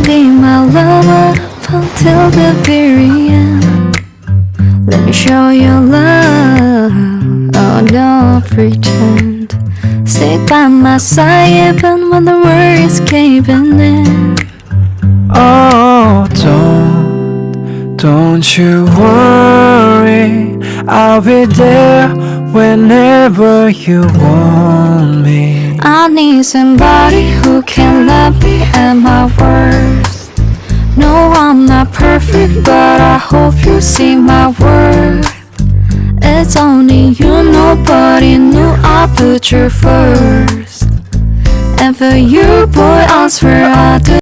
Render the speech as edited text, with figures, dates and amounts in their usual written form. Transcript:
be my lover up until the very end. Let me show you love, oh don't pretend. Stick by my side even when the world is caving in. Oh, don't you worry, I'll be there whenever you want me. I need somebody who can love me at my worst. No, I'm not perfect, but I hope you see my worth. It's only you, nobody knew I put you first. And for you, boy, I swear I do.